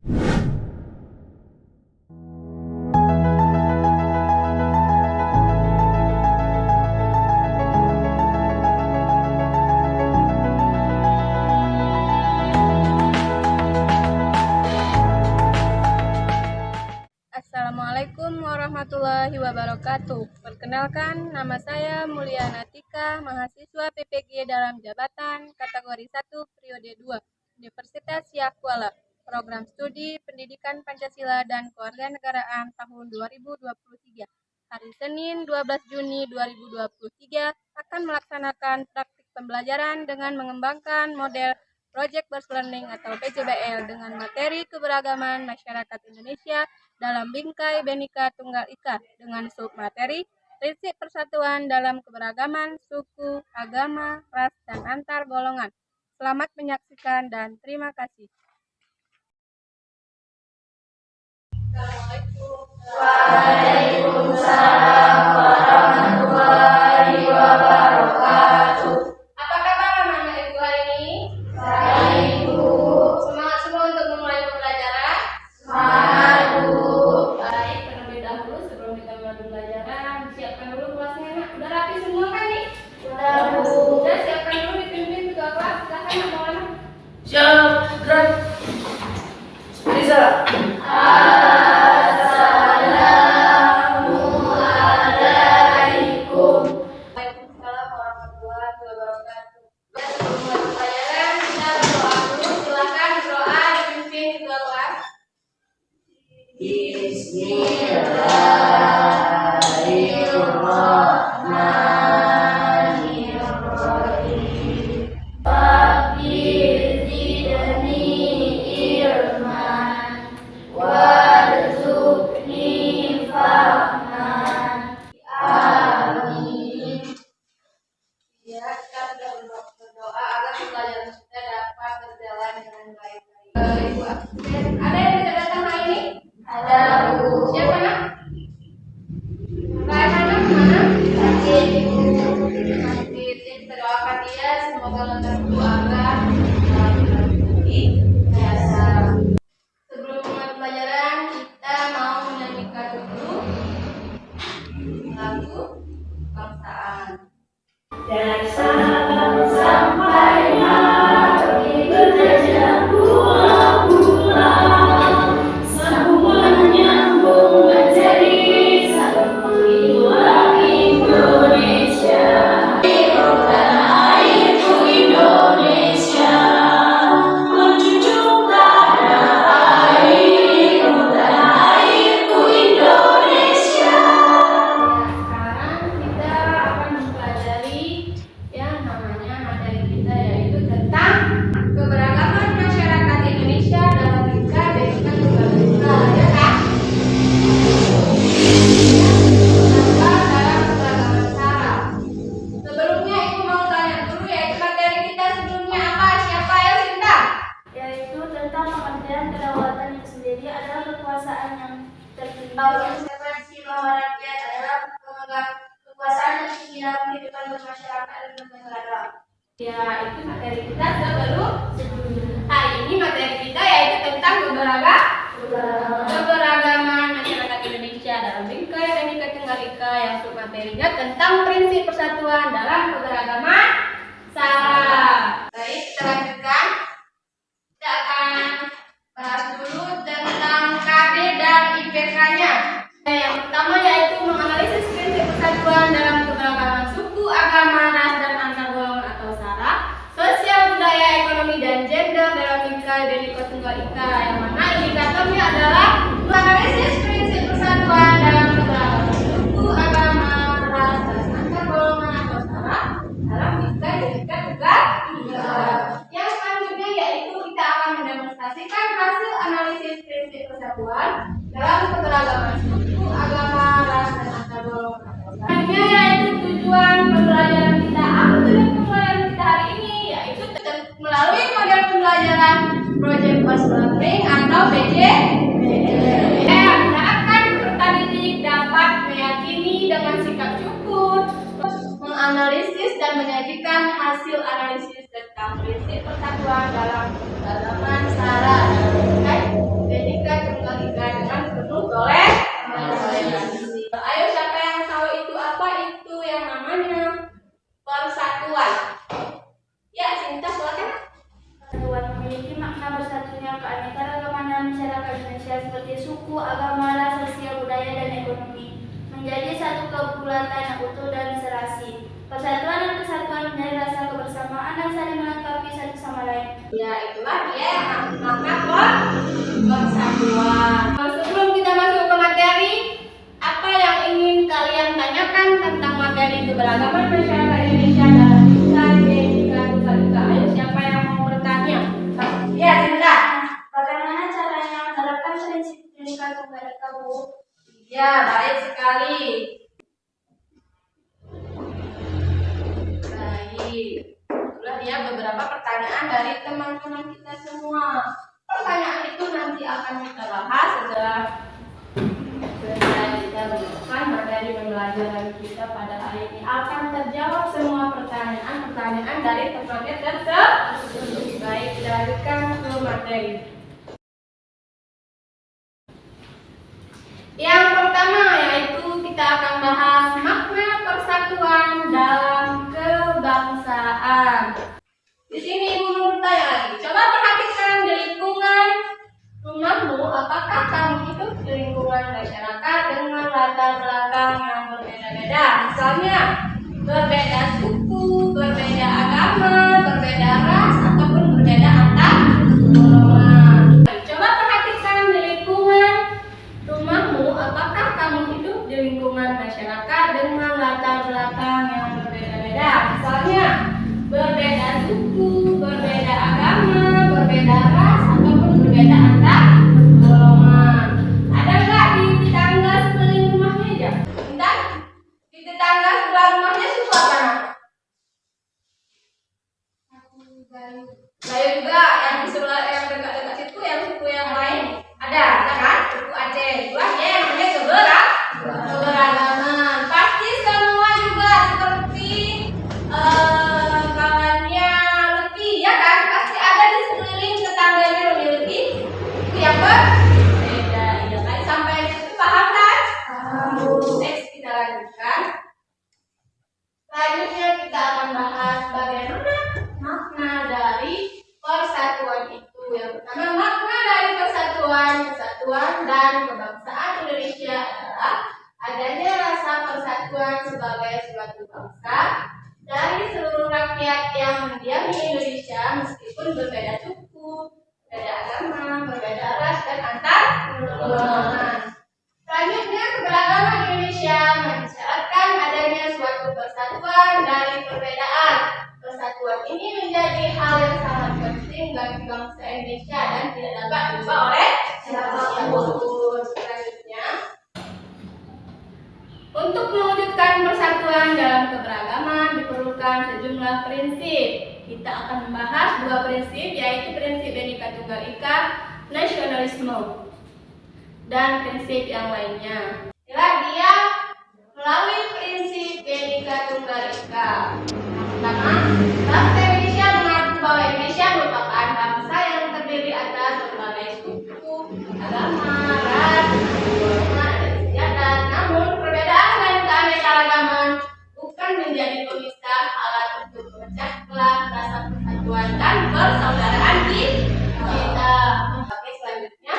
Assalamualaikum warahmatullahi wabarakatuh. Perkenalkan, nama saya Mulyana Tika, mahasiswa PPG dalam jabatan kategori 1 periode 2, Universitas Yahkuala, program studi Pendidikan Pancasila dan Kewarganegaraan tahun 2023. Hari Senin 12 Juni 2023 akan melaksanakan praktik pembelajaran dengan mengembangkan model Project Based Learning atau PJBL dengan materi keberagaman masyarakat Indonesia dalam bingkai Bhinneka Tunggal Ika dengan submateri prinsip persatuan dalam keberagaman suku, agama, ras, dan antar golongan. Selamat menyaksikan dan terima kasih. Waalaikumsalam warahmatullahi wabarakatuh. Apa kabar anak-anak ibu hari ini? Baik, Bu. Semangat semua untuk memulai pembelajaran. Semangat, Bu. Baik, terlebih dahulu sebelum kita mulai pembelajaran, siapkan dulu kelasnya anak. Udah rapi semua kan nih? Sudah, Bu. Udah siapkan dulu dipimpin ke kelas. Silakan anak-anak. Siap, gerak. Bisa. Assalamualaikum. Waalaikumsalam warahmatullahi wabarakatuh. Sebelum mulai pembelajaran, kita berdoa dulu. Silakan berdoa dipimpin ke kelas. Bismillahirrahmanirrahim. Rabbi zidni ilman warzuqni fahman. Amin. Ya, kita sudah berdoa agar pembelajaran kita dapat berjalan dengan baik. Ibu asisten, ada yang tidak datang hari ini? Ada, Bu. Siapa nak? Kakak anak mana? Sakit, Bu. Sakit. Kita doakan dia semoga lancar keluarga lagi biasa. Sebelum mulai pembelajaran, kita mau menyanyikan dulu lagu kebangsaan. Dari Sabang sampai Merauke berjajah pulau-pulau, sambungan menyambung menjadi satu jiwa Indonesia. Tanah airku Indonesia, menjunjung tanah airku, tanah airku Indonesia. Sekarang kita akan mempelajari yang namanya materi kita yaitu tentang keberagaman masyarakat Indonesia dalam bingkai Bhinneka Tunggal Ika, ya kan? Terdapat dalam keberagaman syarat. Sebelumnya ibu mau tanya dulu yaitu materi kita sebelumnya apa? Siapa ya Sinta? Yaitu tentang pengertian kedaulatan yang sendiri adalah kekuasaan yang tertinggi. Konsekuensi bahwa rakyat adalah pemegang kekuasaan yang tinggi dalam kehidupan bermasyarakat dan bernegara. Ya, itu materi kita sebelumnya. Hari ini materi kita yaitu tentang keberagaman masyarakat Indonesia dalam bingkai Bhinneka Tunggal Ika yang submaterinya tentang prinsip persatuan dalam keberagaman syarat. Baik, kita lanjutkan. Kita akan bahas dulu tentang KD dan IPK-nya. Yang pertama yaitu menganalisis prinsip persatuan dalam keberagaman suku, agama, ras, dan antar golongan atau sara, sosial, budaya, ekonomi, dan gender dalam bingkai Bhinneka Tunggal Ika, yang mana indikatornya adalah menganalisis prinsip persatuan dalam keberagaman suku, agama, ras, dan antar golongan atau sara dalam bingkai Bhinneka Tunggal Ika. Yang selanjutnya yaitu kita akan mendemonstrasikan hasil analisis prinsip persatuan dalam keberagaman suku, agama, ras, dan antar golongan atau sara. Selanjutnya yaitu tujuan pembelajaran kita. Apa tujuan pembelajaran kita hari ini? Yaitu melalui model pembelajaran Project Based Learning atau PJBL. Harapkan peserta didik dapat meyakini dengan sikap syukur, menganalisis dan menyajikan hasil analisis tentang prinsip persatuan dalam keberagaman syarat dalam bingkai makna bersatunya keanekaragaman masyarakat Indonesia seperti suku, agama, ras, sosial, budaya, dan ekonomi menjadi satu kebulatan yang utuh dan serasi. Persatuan dan kesatuan menjadi rasa kebersamaan dan saling melengkapi satu sama lain. Ya, itulah dia yang makna persatuan. Sebelum kita masuk ke materi, apa yang ingin kalian tanyakan tentang materi keberagaman masyarakat Indonesia dalam lingkungan Bhinneka Tunggal Ika? Ayo, siapa yang mau bertanya? Ya, Dinda. Bagaimana caranya menerapkan prinsip Bhinneka Tunggal Ika, Bu? Ya, baik sekali. Baik. Itulah dia beberapa pertanyaan dari teman-teman kita semua. Pertanyaan itu nanti akan kita bahas setelah selesai kita menemukan materi pembelajaran kita pada hari ini. Akan terjawab semua pertanyaan-pertanyaan dari teman-teman tersebut. Baik, kita lanjutkan ke materi. Yang pertama yaitu kita akan bahas makna persatuan dalam kebangsaan. Di sini Ibu mau bertanya lagi. Coba perhatikan di lingkungan rumahmu, apakah kamu hidup di lingkungan masyarakat dengan latar belakang yang berbeda-beda? Misalnya berbeda suku, berbeda agama, berbeda ras, ataupun berbeda antar golongan. Coba perhatikan di lingkungan rumahmu, apakah kamu hidup di lingkungan masyarakat dengan latar belakang yang berbeda-beda? Misalnya berbeda suku, berbeda agama, berbeda ras, ataupun berbeda antar golongan. Ada nggak di tetangga sekeliling rumahnya aja? Bentar, di tetangga sebelah rumahnya suku apa namanya? Saya juga yang di sebelah yang dekat-dekat situ, yang suku yang lain ada kan? Suku Aceh. Itulah dia yang namanya keberagaman. Pasti semua juga seperti kawannya Leki, ya kan? Pasti ada di sekeliling tetangganya memiliki suku yang berbeda. Ya kan? Sampai di situ paham kan? Next kita lanjutkan. Selanjutnya kita akan bahas bagaimana makna dari persatuan itu. Yang pertama, makna dari kesatuan dan kebangsaan Indonesia adalah adanya rasa persatuan sebagai suatu bangsa dari seluruh rakyat yang mendiami Indonesia meskipun berbeda suku, berbeda agama, berbeda ras, dan antar golongan. Selanjutnya, keberagaman Indonesia mensyaratkan adanya suatu persatuan dari perbedaan. Persatuan ini menjadi hal yang sangat penting bagi bangsa Indonesia dan tidak dapat diubah oleh siapapun. Selanjutnya, untuk mewujudkan persatuan dalam keberagaman diperlukan sejumlah prinsip. Kita akan membahas dua prinsip, yaitu prinsip Bhinneka Tunggal Ika, nasionalisme, dan prinsip yang lainnya. Inilah dia melalui prinsip Bhinneka Tunggal Ika. Pertama, bangsa Indonesia mengaku bahwa Indonesia merupakan bangsa yang terdiri atas berbagai suku, agama, ras, golongan, dan istiadat. Namun, perbedaan dan keanekaragaman bukan menjadi pemisah alat untuk memecah belah rasa persatuan dan persaudaraan kita. Oke, selanjutnya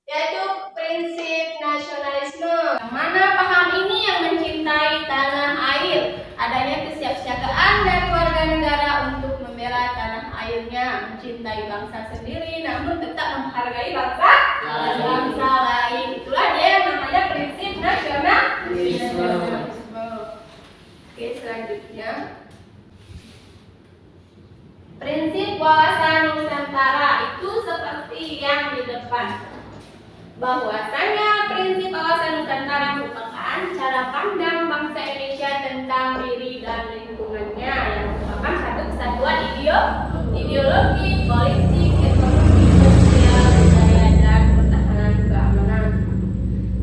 yaitu prinsip nasionalisme. Yang mana paham ini yang mencintai tanah air, adanya kesiapsiagaan dari warga negara untuk membela tanah airnya, mencintai bangsa sendiri namun tetap menghargai bangsa lain. Itulah dia yang namanya prinsip nasionalisme. Oke, selanjutnya prinsip wawasan Nusantara itu seperti yang di depan. Bahwasanya prinsip wawasan Nusantara merupakan cara pandang bangsa Indonesia tentang diri dan lingkungannya yang merupakan satu kesatuan ideologi, politik, ekonomi, sosial, budaya, dan pertahanan keamanan.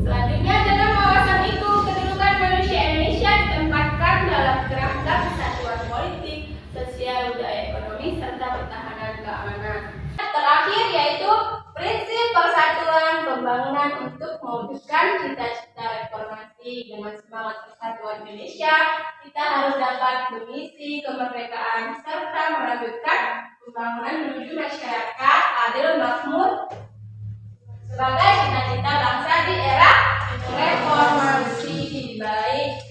Selanjutnya, dalam wawasan itu kedudukan manusia Indonesia ditempatkan dalam kerangka kesatuan politik, sosial, budaya, ekonomi, serta pertahanan keamanan. Terakhir yaitu prinsip persatuan pembangunan untuk mewujudkan cita-cita reformasi. Dengan semangat persatuan Indonesia, kita harus dapat mengisi kemerdekaan serta melanjutkan pembangunan menuju masyarakat adil makmur sebagai cita-cita bangsa di era reformasi. Baik,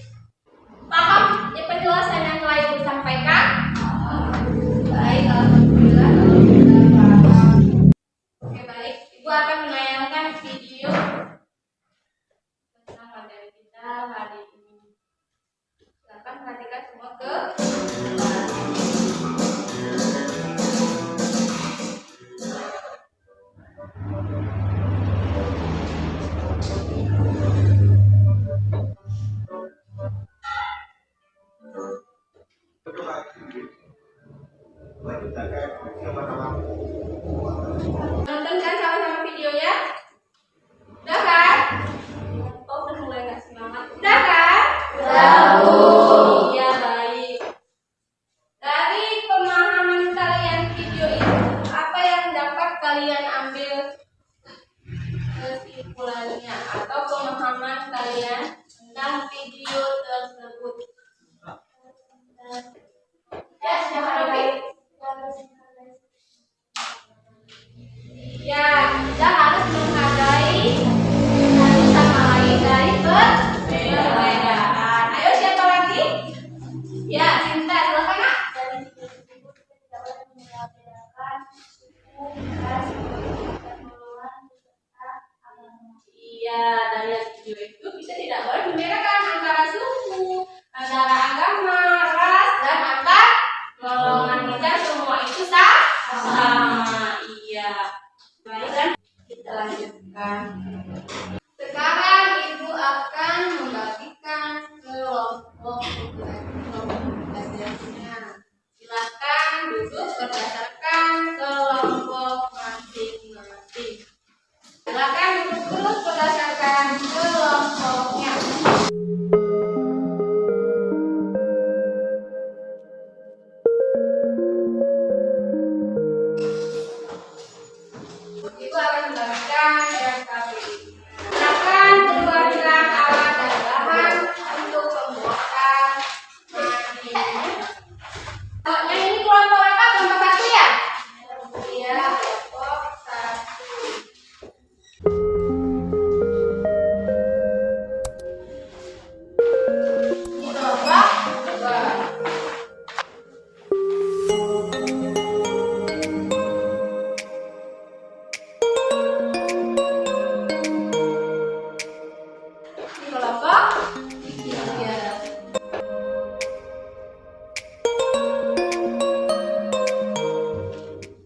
paham ya penjelasan yang telah Ibu sampaikan? Baik, alhamdulillah kalau sudah paham. Oke, baik, Ibu akan menayangkan video tentang materi kita hari ini. Silakan perhatikan semua ke nonton kan sama-sama videonya? Udah kan? Oh, udah mulai nggak semangat? Udah kan? Iya, baik. Dari pemahaman kalian video itu, apa yang dapat kalian ambil kesimpulannya atau pemahaman kalian tentang video tersebut? Ya, siapa lagi? Ya, kita harus menghargai satu sama lain dari perbedaan. Ayo, siapa lagi? Ya, Sinta, silakan Nak. Iya, dari video itu bisa tidak boleh membedakan antara suku, antara agama, ras, dan antar golongan. Kita semua itu sama. Iya. Baik, kan? Kita lanjutkan. Sekarang Ibu akan membagikan kelompok belajarnya. Silakan duduk berdasarkan kelompok masing-masing. Silakan duduk berdasarkan kelompoknya. Ibu akan membagikan RKP. Silakan keluarkan alat dan bahan untuk pembuatan materinya. Yang ini kelompok apa? Kelompok 1 ya? Iya, kelompok 1. Ini kelompok 2. Ini kelompok 3.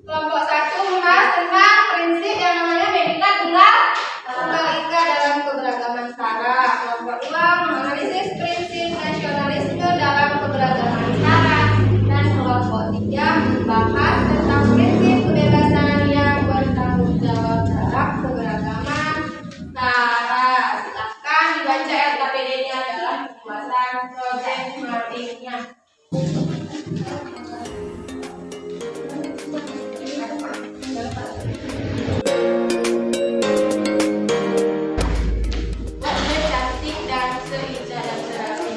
Kelompok 1 membahas tentang prinsip yang namanya Bhinneka Tunggal Ika dalam keberagaman sara. Kelompok 2 menganalisis prinsip nasionalisme dalam keberagaman sara. Dan kelompok 3 membahas tentang prinsip kebebasan yang bertanggung jawab dalam keberagaman sara. Silakan dibaca RKPD-nya dalam pembuatan proyek matingnya. Wajah cantik dan seindah dan serapi.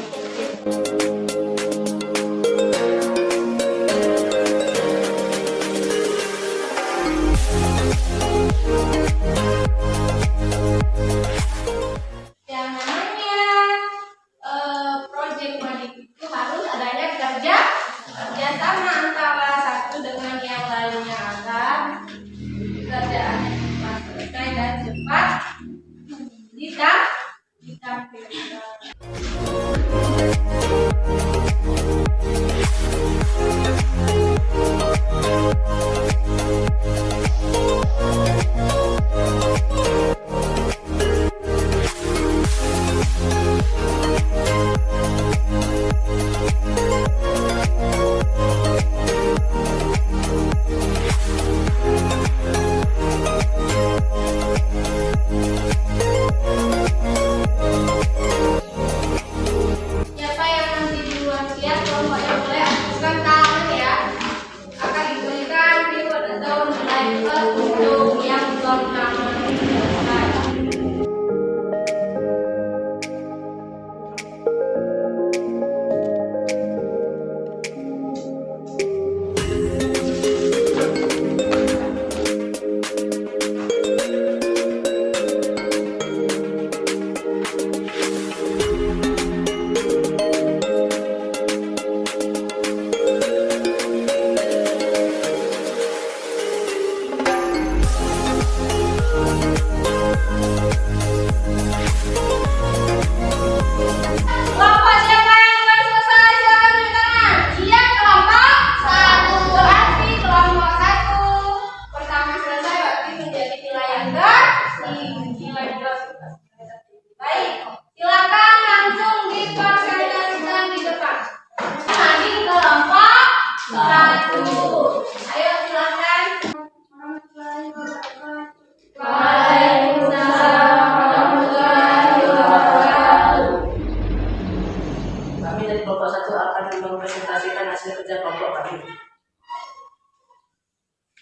Yang namanya proyek madik itu harus adanya kerjasama antara satu dengan yang lainnya agar kerjaan cepat selesai dan cepat ditampilkan. Siapa yang nanti duluan siap, kelompoknya boleh aktifkan tangan ya. Akan diberikan reward atau nilai plus untuk yang belum tangan.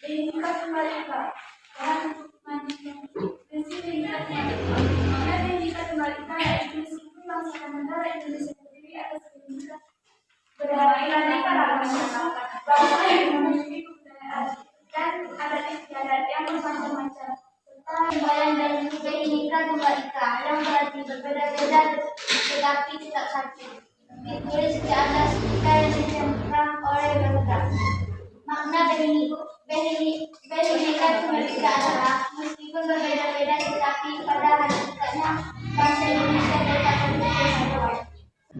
Tingkat kembali Kak. Jangan untuk manusia. Prinsip tingkat kembali Kak. Maka tingkat kembali Kak yaitu meskipun bangsa negara Indonesia sendiri atas tingkat budaya kalangan masyarakat. Bangsa yang memiliki kebudayaan dan adat istiadat yang bermacam-macam. Serta bayang dan juga tingkat kembali Kak yang berarti berbeda-beda tetapi tetap satu. Ditulis di atas kita yang dicentang oleh Garuda. Makna Bhinneka Tunggal Ika adalah meskipun berbeda-beda tetapi pada hakikatnya bangsa Indonesia dapat bersatu.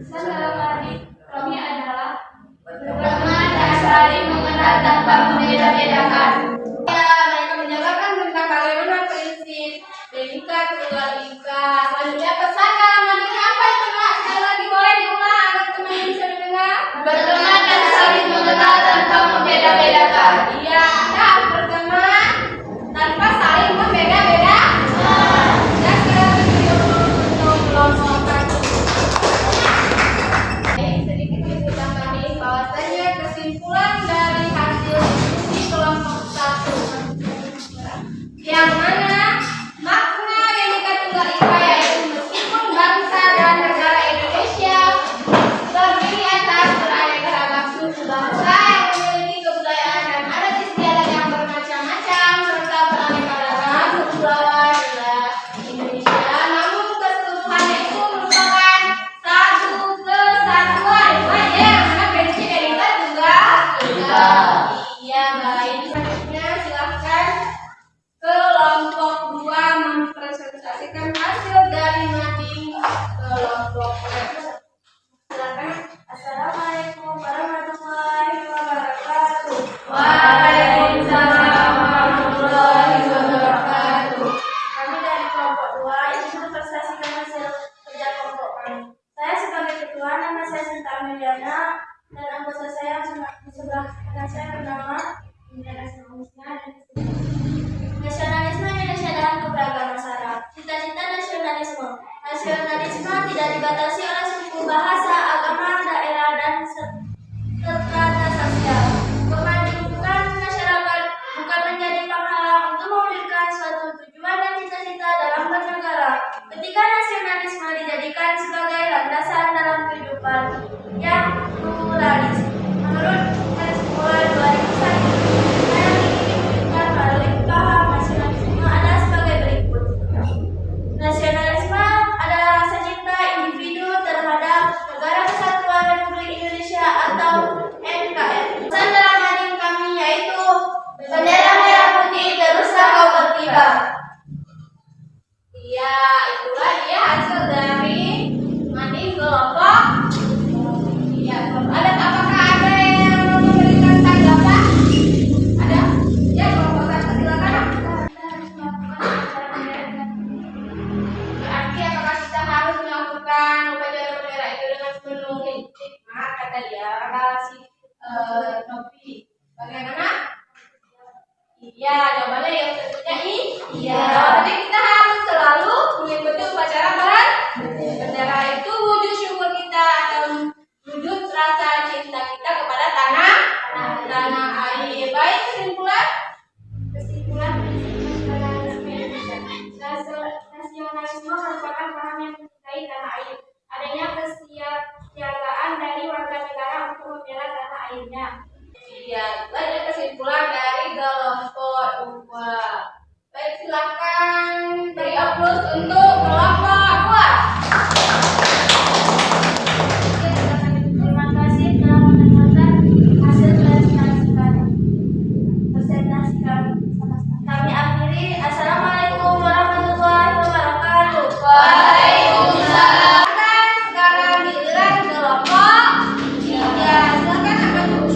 Dalam arti kami adalah Berteman dan saling mengenal tanpa membeda-bedakan. ya, mereka menjabarkan tentang bagaimana prinsip Bhinneka Tunggal Ika. Selanjutnya pesan dalam mading apa itu Kak? Sekali lagi boleh diulang agar teman bisa mendengar. Berteman dan saling mengenal tanpa membeda-bedakan. Iya, kita harus berteman tanpa saling membeda-beda. Ya, sekarang video untuk melompat. Sedikit kita tambahin bahwasanya kesimpulan dari hasil diskusi kelompok 1 yang mana makna Bhinneka Tunggal Ika yaitu meskipun bangsa dan negara Indonesia terdiri atas beraneka ragam suku bangsa yang memiliki kebudayaan dan adat istiadat yang bermacam-macam serta beraneka ragam kepulauan Indonesia, namun keseluruhannya itu merupakan satu kesatuan. Yang mana prinsip Bhinneka Tunggal Ika. Iya, baik. Selanjutnya silakan kelompok 2 mempresentasikan hasil dari mading kelompok 1. Silakan. Assalamualaikum warahmatullahi wabarakatuh. Waalaikumsalam warahmatullahi wabarakatuh. Kami dari kelompok 2 ingin mempresentasikan hasil kerja kelompok kami. Saya sebagai ketua, nama saya Sinta Ameliana, dan anggota saya di sebelah kanan saya bernama Nasionalisme Indonesia dalam keberagaman syarat. Cita-cita nasionalisme. Nasionalisme tidak dibatasi oleh suku, bahasa, agama, daerah, dan strata sosial. Kemajuan masyarakat bukan menjadi penghalang untuk mewujudkan suatu tujuan dan cita-cita dalam bernegara. Ketika nasionalisme dijadikan sebagai landasan dalam kehidupan yang pluralis. Menurut kesimpulan 2001, saya ingin menunjukkan melalui paham nasionalisme ada sebagai berikut. Nasionalisme adalah rasa cinta individu terhadap Negara Kesatuan Republik Indonesia atau NKRI. Pesan dalam mading kami yaitu bendera merah putih teruslah kau berkibar. Iya, itulah dia hasil dari mading kelompok. Iya, apakah ada yang memberikan tanggapan? Ada? Ya, kelompok 1 silakan. Berarti apakah kita harus melakukan upacara bendera itu dengan penuh hikmat? Kata dia, si Novi. Bagaimana? Iya, jawabannya yang tentunya iya. Jadi kita harus selalu mengikuti upacara bendera itu wujud syukur kita atau wujud rasa cinta kita kepada tanah air. Baik, kesimpulan Prinsip nasionalisme Indonesia. Nasionalisme merupakan paham yang mencintai tanah air. Adanya kesiapsiagaan dari warga negara untuk membela tanah airnya. Iya, banyak kesimpulan dari kelompok 2. Baik, silakan beri aplaus untuk kelompok 2. Terima kasih telah mendengarkan hasil presentasi kami. Kami akhiri. Assalamualaikum warahmatullahi wabarakatuh. Waalaikumsalam. Sekarang giliran kelompok 3. Silakan apa tuh?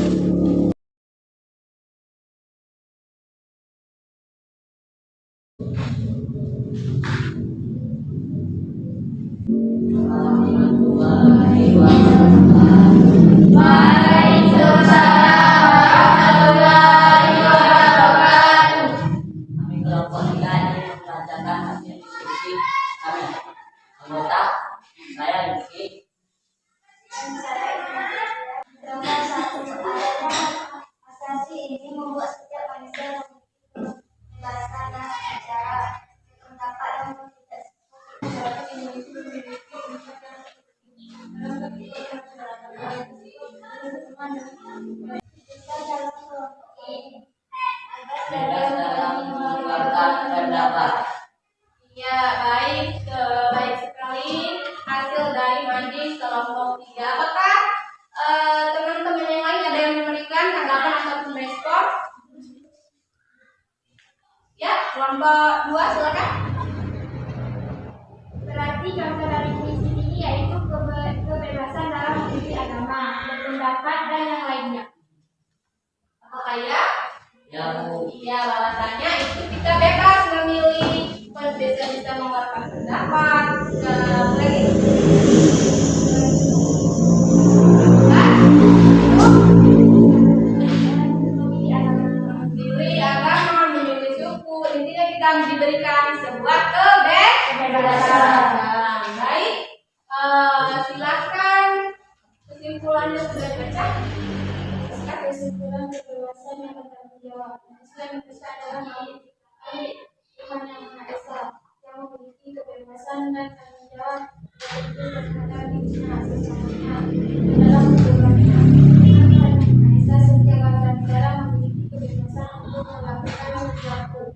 Kami kelompok 3 ingin membacakan hasil diskusi kami. Anggota saya Rizky. Dan saya nomor 1 adanya asasi ini membuat setiap manusia bebas dalam mengeluarkan pendapat. Ya, baik, baik sekali hasil dari majlis kelompok 3. Apakah teman-teman yang lain ada yang memberikan tanggapan atau respon? Ya, kelompok 2 silakan. Berarti contoh dari puisi ini yaitu kebebasan dalam memilih agama, berpendapat, dan yang lainnya. Apakah ya? Ya, Bu. Iya, bahwasanya itu kita bebas memilih, bisa mengeluarkan pendapat, lagi. Memilih agama, memilih suku, intinya kita diberikan sebuah kebebasan. Baik, silakan kesimpulannya sudah dibaca. Kesimpulan kebebasan yang bertanggung jawab. Islam besar dalam memiliki Tuhan yang Maha Esa, yang memiliki kebebasan dan tanggung jawab terhadap dirinya semuanya dalam kehidupannya. Tuhan yang Maha Esa setiap warga negara memiliki kebebasan untuk melakukan sesuatu.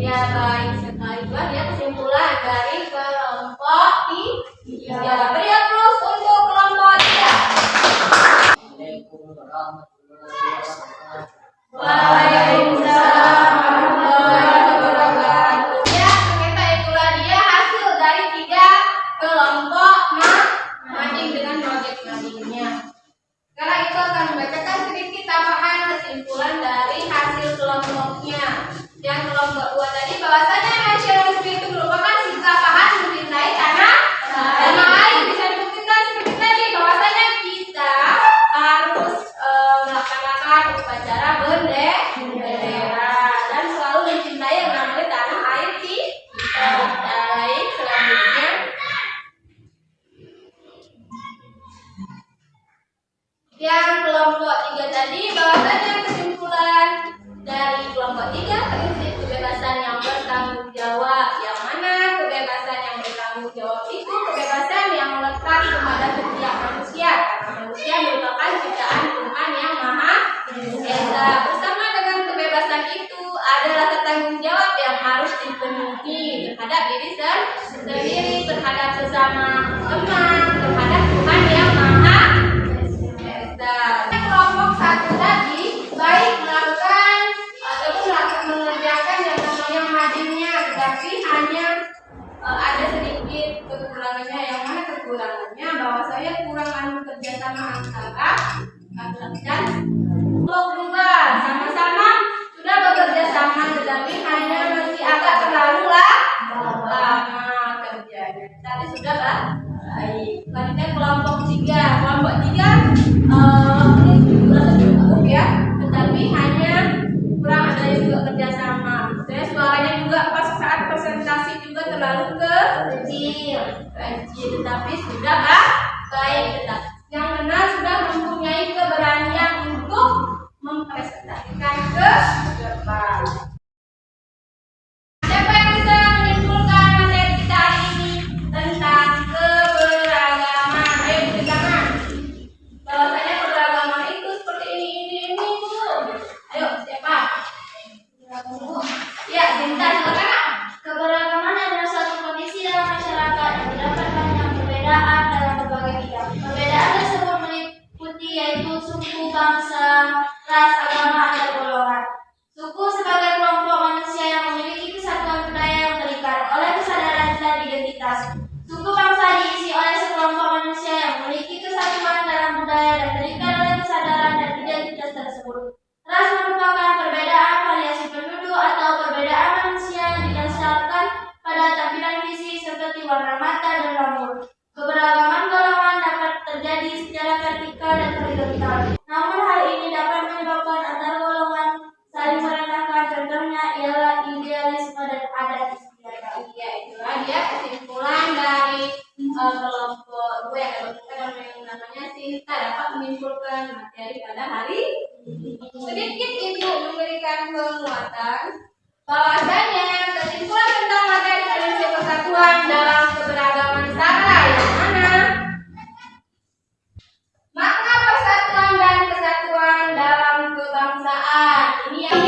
Ya, baik sekali. Ya, kesimpulan dari kelompok 3. Beri aplaus untuk kelompok 3. Assalamualaikum warahmatullahi wabarakatuh. Waalaikumsalam warahmatullahi wabarakatuh. Ya, ternyata itulah dia hasil dari 3 kelompok mading dengan proyek madingnya. Sekarang itu akan membacakan sedikit tambahan kesimpulan dari hasil kelompoknya. Yang kelompok 2 tadi bahwasanya nasionalisme itu merupakan sikap paham mencintai tanah air. Bisa dibuktikan seperti tadi bahwasanya kita harus melaksanakan upacara bendera dan selalu mencintai yang namanya tanah air kita. Baik, selanjutnya yang kelompok 3 tadi bahwasanya kesimpulan dari kelompok 3 prinsip kebebasan yang bertanggung jawab. Yang mana kebebasan yang bertanggung jawab itu kebebasan yang melekat kepada setiap manusia, karena manusia merupakan ciptaan Tuhan yang Maha Esa. Bersama dengan kebebasan itu ada rasa tanggung jawab yang harus dipenuhi terhadap diri sendiri, terhadap sesama teman, terhadap Tuhan yang Maha Esa. Kelompok 1 tadi baik melakukan ataupun mengerjakan yang namanya madingnya, tetapi hanya ada sedikit kekurangannya. Yang mana kekurangannya? Bahwa saya kurang kerjasama antara laki-laki dan kelompok 2. Sama-sama sudah bekerja sama, tetapi hanya masih agak terlalu lama kerjanya. Tadi sudah baik. Selanjutnya kelompok 3. Kelompok 3 ini merasa cukup ya, tetapi hanya kurang ada juga kerjasama. Saya suaranya juga pas saat presentasi juga terlalu kecil, tetapi sudah baik. Tetap yang benar sudah mempunyai keberanian untuk mempresentasikan ke depan. Siapa yang bisa menyimpulkan materi kita hari ini tentang keberagaman? Ayo beragaman. Bahwasanya keberagaman itu seperti ini Bu. Ayo siapa? Ya, Sinta silakan. Keberagaman adalah suatu kondisi dalam masyarakat yang terdapat banyak perbedaan dalam berbagai bidang. Perbedaan tersebut meliputi yaitu suku, bangsa, ras, agama, dan golongan. Suku sebagai kelompok manusia yang memiliki kesatuan budaya yang terikat oleh kesadaran dan identitas. Suku bangsa diisi oleh sekelompok manusia yang memiliki kesatuan dalam budaya dan terikat oleh kesadaran dan identitas tersebut. Ras merupakan perbedaan variasi penduduk atau perbedaan manusia yang didasarkan pada tampilan fisik seperti warna mata dan rambut. Keberagaman golongan dapat terjadi secara vertikal dan horizontal. Namun hal ini dapat menyebabkan antar golongan saling merendahkan. Contohnya ialah idealisme dan adat istiadat. Iya, itulah dia kesimpulan dari kelompok 2 yang namanya Sinta dapat menyimpulkan materi pada hari ini. Sedikit Ibu memberikan penguatan bahwasanya kesimpulan tentang materi prinsip persatuan dalam keberagaman Sara yang mana makna persatuan dan kesatuan dalam kebangsaan. Ini yang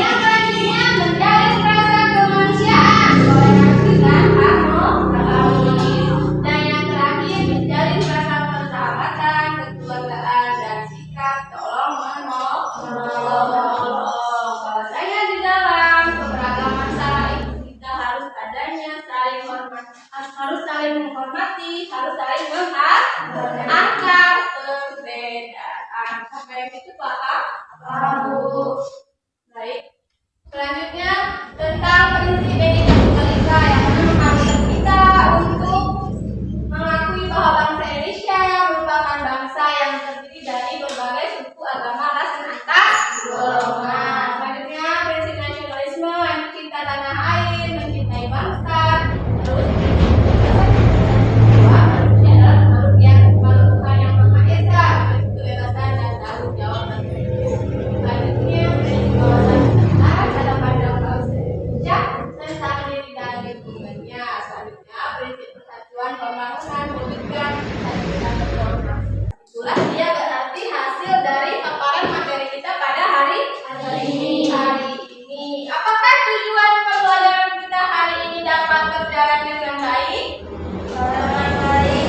mengerti, harus saling menghargai perbedaan. Sampai yang itu paham? Paham, Bu. Baik. Selanjutnya tentang prinsip Bhinneka Tunggal Ika yang mana mengharuskan kita untuk mengakui bahwa bangsa Indonesia merupakan bangsa yang terdiri dari berbagai suku, agama, ras, dan antar golongan. Selanjutnya prinsip nasionalisme yang mencinta tanah air, mencintai bangsa, terus bahwa manusia adalah makhluk Tuhan yang Maha Esa, memiliki kebebasan dan tanggung jawab. Selanjutnya prinsip wawasan kebangsaan dalam pandang bangsa Indonesia tentang diri dan lingkungannya. Selanjutnya prinsip persatuan pembangunan mewujudkan kesatuan berkoordinasi. Itulah dia berarti hasil dari paparan materi kita pada hari ini. Apakah tujuan pembelajaran kita hari ini dapat berjalan dengan baik? Dengan baik.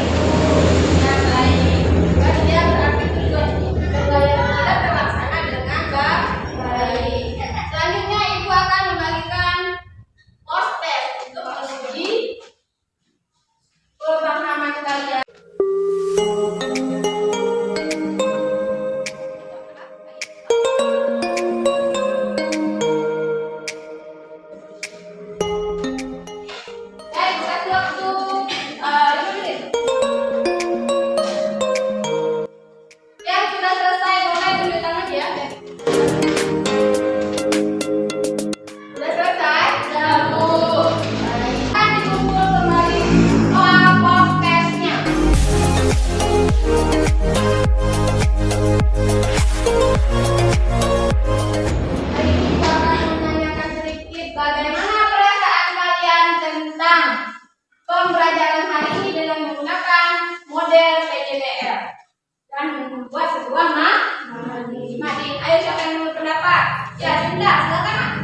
Dan dia berarti tujuan pembelajaran kita terlaksana dengan baik. Selanjutnya Ibu akan membagikan post test untuk menguji pemahaman kalian. Baik, kasih waktu 5 menit. Yang sudah selesai boleh tunjuk tangan ya. Sudah selesai? Sudah, Bu. Kan dikumpul kembali post testnya. Hari ini Ibu akan menanyakan sedikit bagaimana perasaan kalian tentang pembelajaran hari ini dengan menggunakan model PJDR dan membuat sebuah mading. Ayo siapa yang mau pendapat? Ya, Dinda, silakan.